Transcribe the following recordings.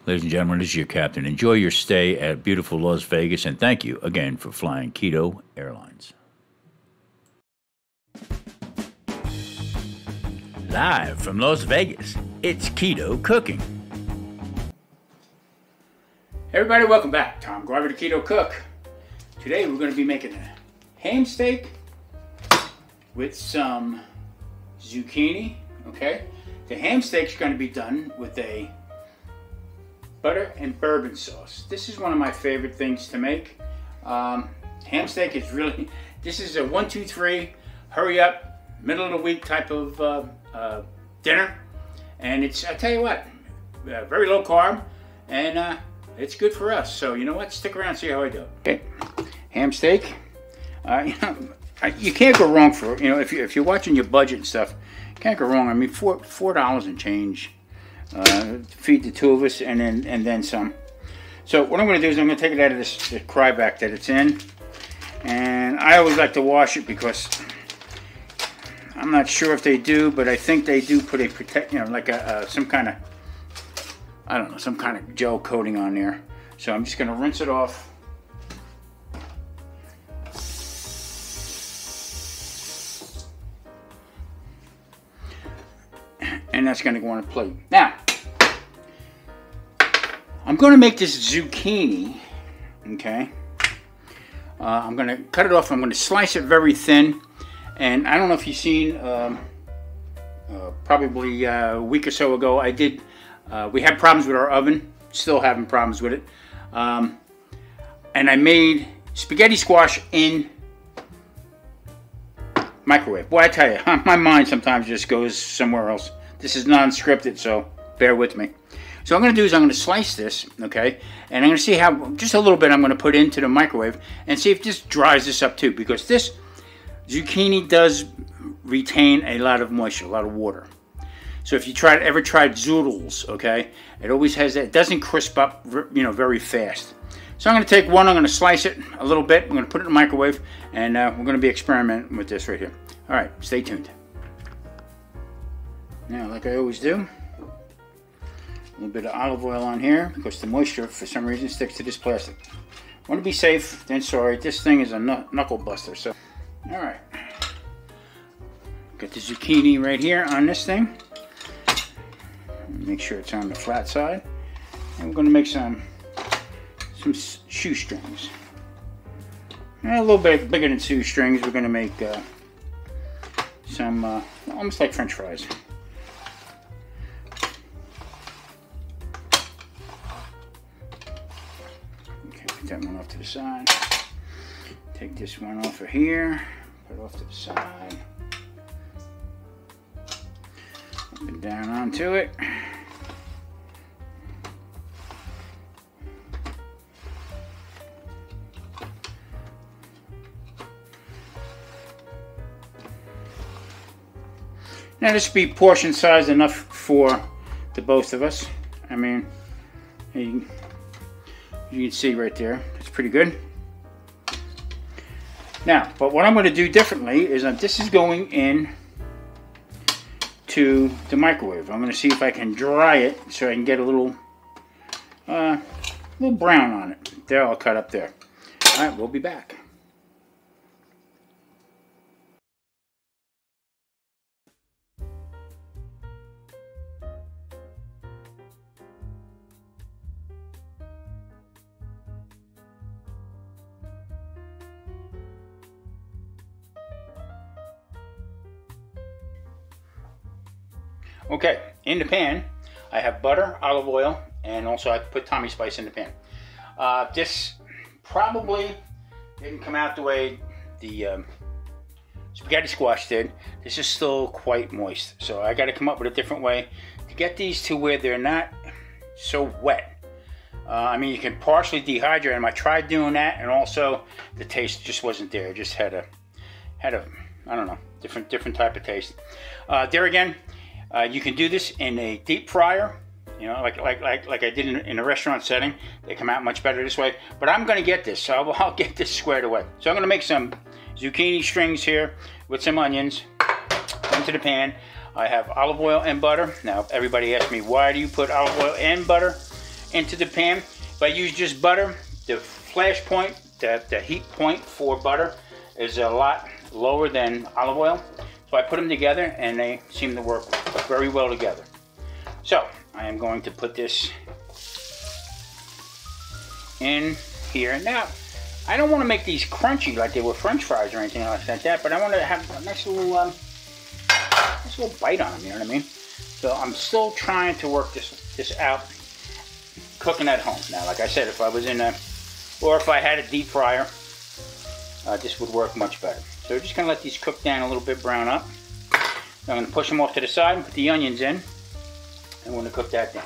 Ladies and gentlemen, this is your captain. Enjoy your stay at beautiful Las Vegas, and thank you again for flying Keto Airlines. Live from Las Vegas, it's Keto Cooking. Hey everybody, welcome back. Tom Garvey the Keto Cook. Today we're going to be making a ham steak with some zucchini, okay? The ham steak's going to be done with a butter and bourbon sauce. This is one of my favorite things to make. Ham steak is really, this is a 1, 2, 3, hurry up, middle of the week type of dinner. And it's, I tell you what, very low carb, and it's good for us. So you know what, stick around and see how I do it. Okay, ham steak. You can't go wrong for, if you're watching your budget and stuff, you can't go wrong. I mean, $4 and change. Feed the two of us, and then some. So what I'm going to do is I'm going to take it out of this cryback that it's in, and I always like to wash it because I'm not sure if they do, but I think they do put a protect, like some kind of, I don't know, some kind of gel coating on there. So I'm just going to rinse it off. And that's going to go on a plate. Now, I'm going to make this zucchini, okay? I'm going to cut it off. I'm going to slice it very thin. And I don't know if you've seen, probably a week or so ago, we had problems with our oven. Still having problems with it. And I made spaghetti squash in microwave. Boy, I tell you, my mind sometimes just goes somewhere else. This is non-scripted, so bear with me. So what I'm going to do is I'm going to slice this, okay? And I'm going to see how, just a little bit I'm going to put into the microwave and see if this dries this up too, because this zucchini does retain a lot of moisture, a lot of water. So if you ever tried zoodles, okay, it always has that, it doesn't crisp up, very fast. So I'm going to take one, I'm going to slice it a little bit, I'm going to put it in the microwave, and we're going to be experimenting with this right here. All right, stay tuned. Now, like I always do, a little bit of olive oil on here because the moisture, for some reason, sticks to this plastic. Want to be safe, then sorry. This thing is a knuckle buster. So, all right. Got the zucchini right here on this thing. Make sure it's on the flat side. And we're going to make some shoestrings. A little bit bigger than shoestrings. We're going to make some almost like French fries. That one off to the side. Take this one off of here, put it off to the side. Up and down onto it. Now this would be portion size enough for the both of us. I mean, you can see right there, it's pretty good. Now, but what I'm going to do differently is this is going in to the microwave. I'm going to see if I can dry it so I can get a little brown on it. There, I'll cut up there. All right, we'll be back. Okay, in the pan, I have butter, olive oil, and also I put Tommy spice in the pan. This probably didn't come out the way the spaghetti squash did. This is still quite moist, so I got to come up with a different way to get these to where they're not so wet. I mean, you can partially dehydrate them. I tried doing that, and also the taste just wasn't there. It just had a I don't know, different type of taste. There again. You can do this in a deep fryer, like I did in a restaurant setting. They come out much better this way. But I'm going to get this, so I'll get this squared away. So I'm going to make some zucchini strings here with some onions into the pan. I have olive oil and butter. Now, everybody asks me, why do you put olive oil and butter? into the pan. If I use just butter, the flash point, the heat point for butter is a lot lower than olive oil. So I put them together and they seem to work very well together. So I am going to put this in here. Now, I don't want to make these crunchy like they were French fries or anything like that, but I want to have a nice little bite on them, you know what I mean? So I'm still trying to work this out, cooking at home. Now, like I said, if I was in or if I had a deep fryer, this would work much better. So we're just going to let these cook down a little bit, brown up. I'm going to push them off to the side and put the onions in, and we're going to cook that down.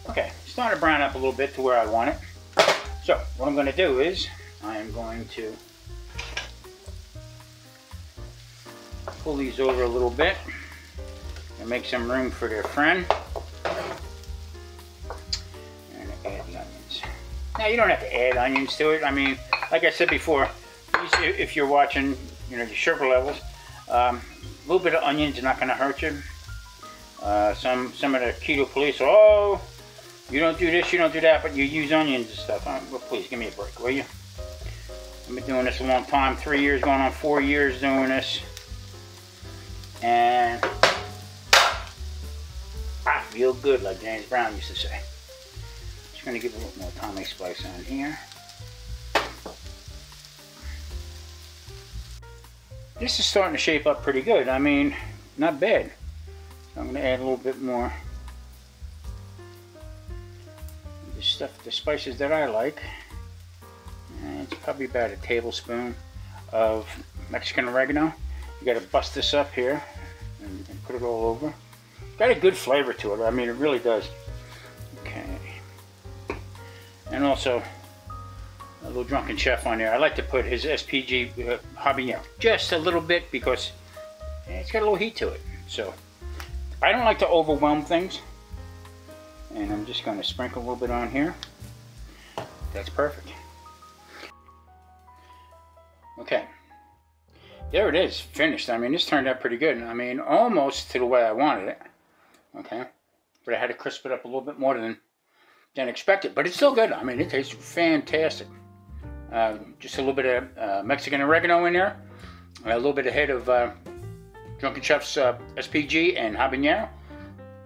Okay, it's starting to brown up a little bit to where I want it. So what I'm going to do is I am going to pull these over a little bit and make some room for their friend. And add the onions. Now you don't have to add onions to it. I mean, like I said before, if you're watching, you know, the sugar levels, a little bit of onions are not going to hurt you. Some of the keto police, oh, you don't do this, you don't do that, but you use onions and stuff. Well, please give me a break, will you? I've been doing this a long time, 3 years, going on 4 years doing this. And I feel good, like James Brown used to say. Just going to give a little more Tommy spice on here. This is starting to shape up pretty good. I mean, not bad. So I'm going to add a little bit more. The spices that I like. And it's probably about a tablespoon of Mexican oregano. You got to bust this up here and put it all over. Got a good flavor to it. I mean, it really does. Okay. And also a little drunken chef on there. I like to put his SPG habanero just a little bit because it's got a little heat to it. So I don't like to overwhelm things. And I'm just going to sprinkle a little bit on here. That's perfect. Okay. There it is, finished. I mean, this turned out pretty good. I mean, almost to the way I wanted it. Okay. But I had to crisp it up a little bit more than expected. But it's still good. I mean, it tastes fantastic. Just a little bit of Mexican oregano in there. A little bit ahead of Drunken Chef's SPG and habanero.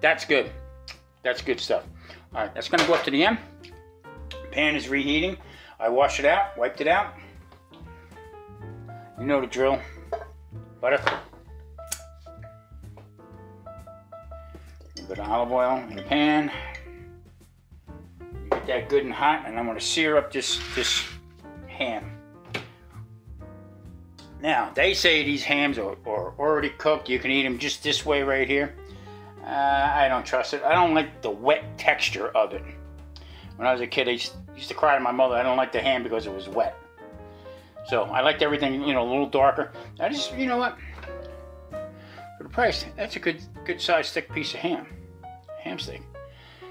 That's good. That's good stuff. All right, that's going to go up to the end. Pan is reheating. I washed it out, wiped it out. You know the drill. Butter. A little bit of olive oil in the pan. Get that good and hot, and I'm going to sear up this ham. Now, they say these hams are already cooked. You can eat them just this way right here. I don't trust it. I don't like the wet texture of it. When I was a kid, I used to cry to my mother, I don't like the ham because it was wet. So I liked everything, you know, a little darker. I just, you know what? For the price, that's a good sized thick piece of ham steak.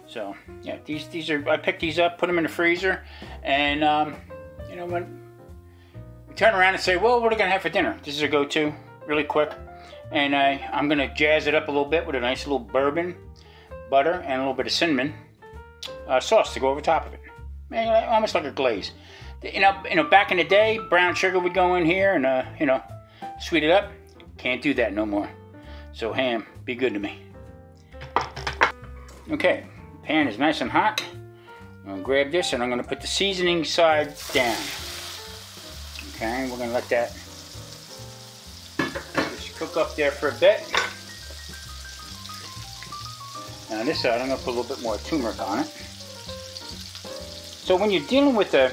So yeah, these are, I picked these up, put them in the freezer, and you know, when we turn around and say, well, what are we gonna have for dinner? This is a go-to, really quick. And I'm going to jazz it up a little bit with a nice little bourbon butter and a little bit of cinnamon sauce to go over top of it. Man, almost like a glaze. You know, back in the day, brown sugar would go in here and, you know, sweet it up. Can't do that no more. So ham, be good to me. Okay, pan is nice and hot. I'm going to grab this and I'm going to put the seasoning side down. Okay, we're going to let that cook up there for a bit. Now this side, I'm going to put a little bit more turmeric on it. So when you're dealing with a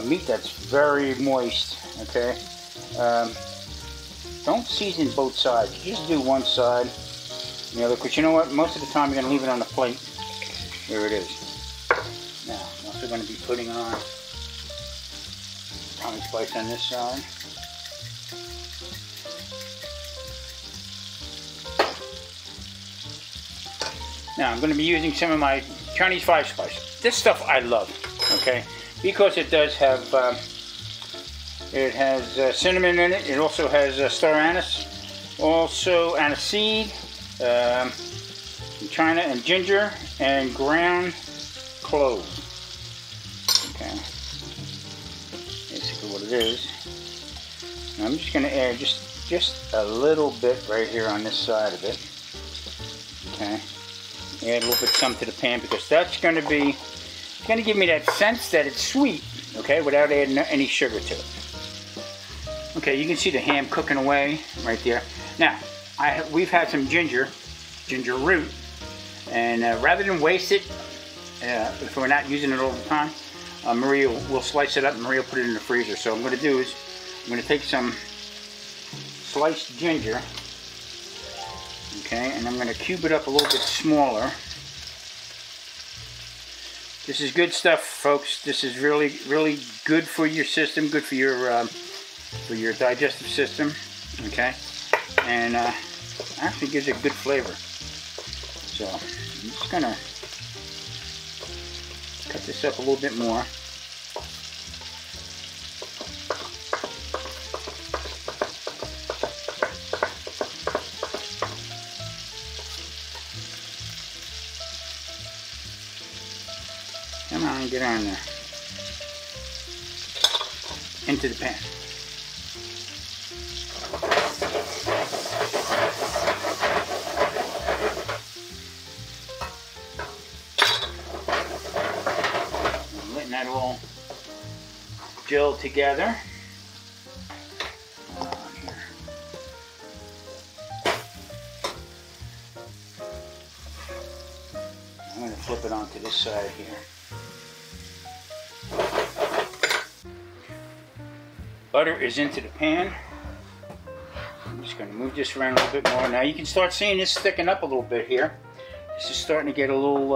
meat that's very moist, okay, don't season both sides. Just do one side, the other, because you know what? Most of the time you're going to leave it on the plate. There it is. Now, I'm also going to be putting on Tommy spice on this side. Now I'm going to be using some of my Chinese 5-spice. This stuff I love, okay, because it does have, it has cinnamon in it. It also has star anise, also aniseed, China and ginger and ground clove. Okay, basically what it is. And I'm just going to add just a little bit right here on this side of it. Okay, add a little bit some to the pan because that's going to give me that sense that it's sweet. Okay, without adding any sugar to it. Okay, you can see the ham cooking away right there. Now, we've had some ginger root, and rather than waste it, if we're not using it all the time, Maria will slice it up and Maria will put it in the freezer. So what I'm going to do is I'm going to take some sliced ginger, okay, and I'm going to cube it up a little bit smaller. This is good stuff, folks. This is really, really good for your system, good for your digestive system, okay, and actually gives it good flavor. So I'm just gonna cut this up a little bit more. Come on, get on there. Into the pan. I'm letting that all gel together. Here. I'm going to flip it onto this side here. Butter is into the pan. I'm just going to move this around a little bit more. Now you can start seeing this thicken up a little bit here. This is starting to get a little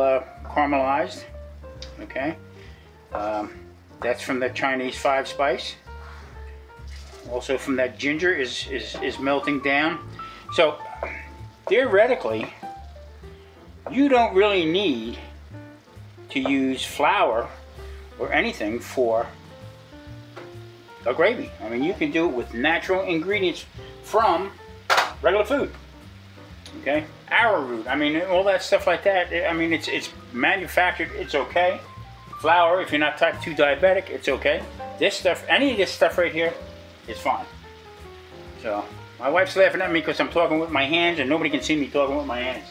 caramelized. Okay, that's from the Chinese 5 spice. Also from that ginger is melting down. So theoretically, you don't really need to use flour or anything for a gravy. I mean, you can do it with natural ingredients from regular food. Okay, arrowroot. I mean, all that stuff like that. I mean, it's manufactured. It's okay. Flour, if you're not type 2 diabetic, it's okay. This stuff, any of this stuff right here, is fine. So my wife's laughing at me because I'm talking with my hands, and nobody can see me talking with my hands.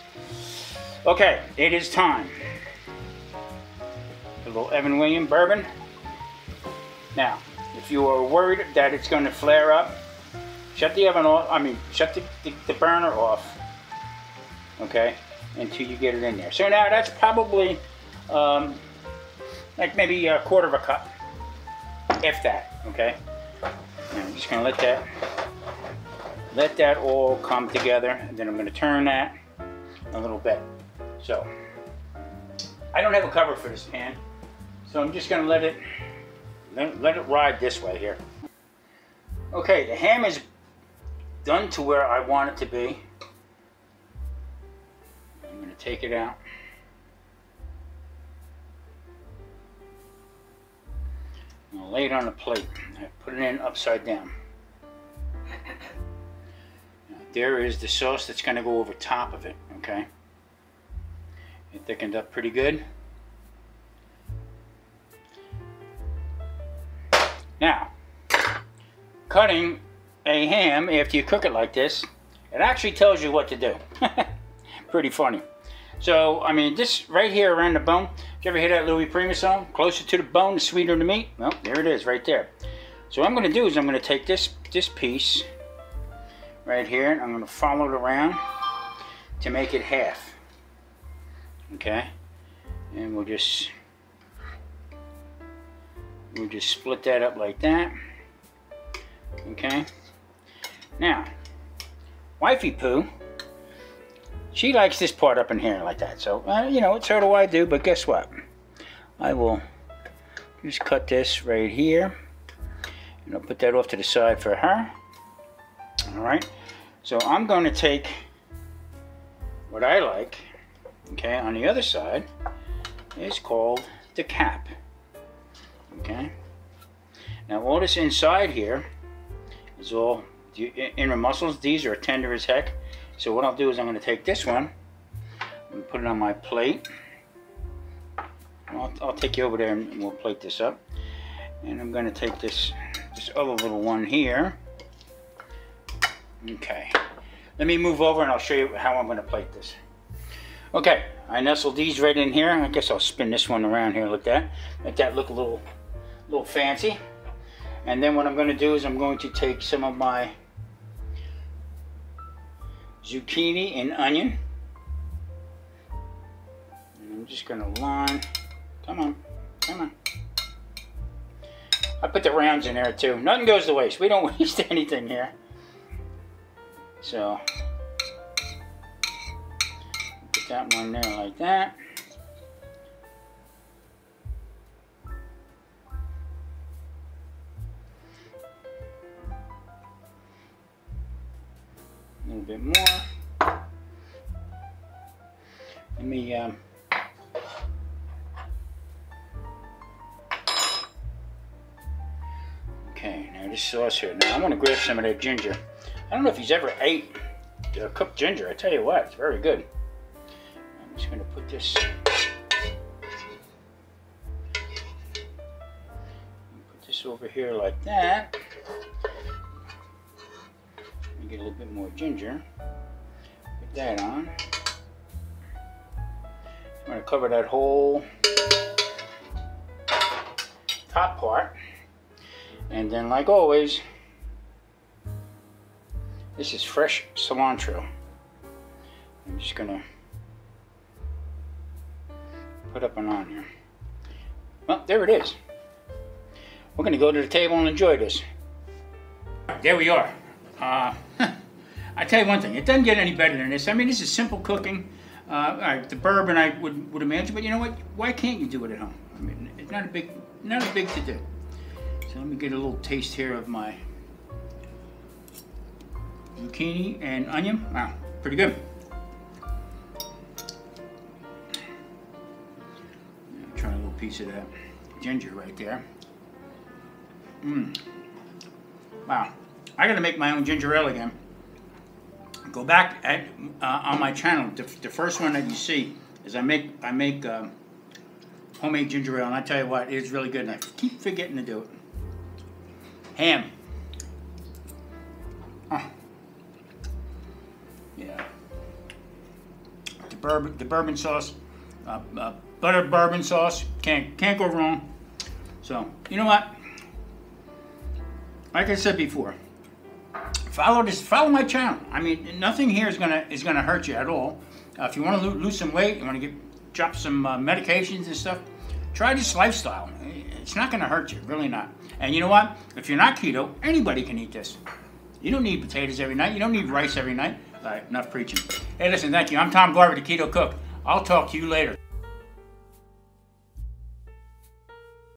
Okay, it is time. A little Evan Williams bourbon. Now, if you are worried that it's going to flare up, shut the oven off. I mean, shut the burner off. Okay, until you get it in there. So now that's probably like maybe a quarter of a cup, if that. Okay. Now I'm just going to let that all come together, and then I'm going to turn that a little bit. So I don't have a cover for this pan, so I'm just going to let it ride this way here. Okay, the ham is done to where I want it to be. I'm going to take it out. I'm going to lay it on a plate. I put it in upside down. Now, there is the sauce that's going to go over top of it, okay? It thickened up pretty good. Now, cutting a ham after you cook it like this, it actually tells you what to do. Pretty funny. So, I mean, this right here around the bone, did you ever hear that Louis Prima song? Closer to the bone, the sweeter the meat? Well, there it is, right there. So what I'm going to do is I'm going to take this piece right here, and I'm going to follow it around to make it half. Okay? And we'll just split that up like that. Okay? Now, Wifey Poo, she likes this part up in here like that. So, you know, so do I do, but guess what? I will just cut this right here. And I'll put that off to the side for her. Alright? So I'm going to take what I like, okay, on the other side is called the cap. Okay? Now all this inside here is all the inner muscles. These are tender as heck. So what I'll do is I'm going to take this one and put it on my plate. I'll take you over there and we'll plate this up. And I'm going to take this other little one here. Okay. Let me move over and I'll show you how I'm going to plate this. Okay, I nestled these right in here. I guess I'll spin this one around here like that. Make that look a little fancy. And then what I'm going to do is I'm going to take some of my zucchini and onion. And I'm just going to line. Come on, come on. I put the rounds in there too. Nothing goes to waste. We don't waste anything here. So, put that one there like that. A little bit more. Let me okay, now this sauce here. Now I'm going to grab some of that ginger. I don't know if you've ever ate cooked ginger. I tell you what, it's very good. I'm just going to put this. Put this over here like that. Get a little bit more ginger. Put that on. I'm going to cover that whole top part. And then, like always, this is fresh cilantro. I'm just going to put up and on here. Well, there it is. We're going to go to the table and enjoy this. There we are. I tell you one thing, it doesn't get any better than this. I mean, this is simple cooking. All right, the bourbon I would imagine, but you know what? Why can't you do it at home? I mean, it's not a big to do. So let me get a little taste here of my zucchini and onion. Wow, pretty good. Try a little piece of that ginger right there. Wow, I gotta make my own ginger ale again. Go back on my channel. The first one that you see is I make homemade ginger ale, and I tell you what, it's really good. And I keep forgetting to do it. Ham. Oh. Yeah. The bourbon sauce, butter bourbon sauce. Can't go wrong. So you know what? Like I said before, follow my channel. I mean, nothing here is gonna hurt you at all. If you want to lose some weight, you want to drop some medications and stuff, try this lifestyle. It's not gonna hurt you, really not. And you know what? If you're not keto, anybody can eat this. You don't need potatoes every night. You don't need rice every night. All right, enough preaching. Hey, listen, thank you. I'm Tom Garvey, the Keto Cook. I'll talk to you later.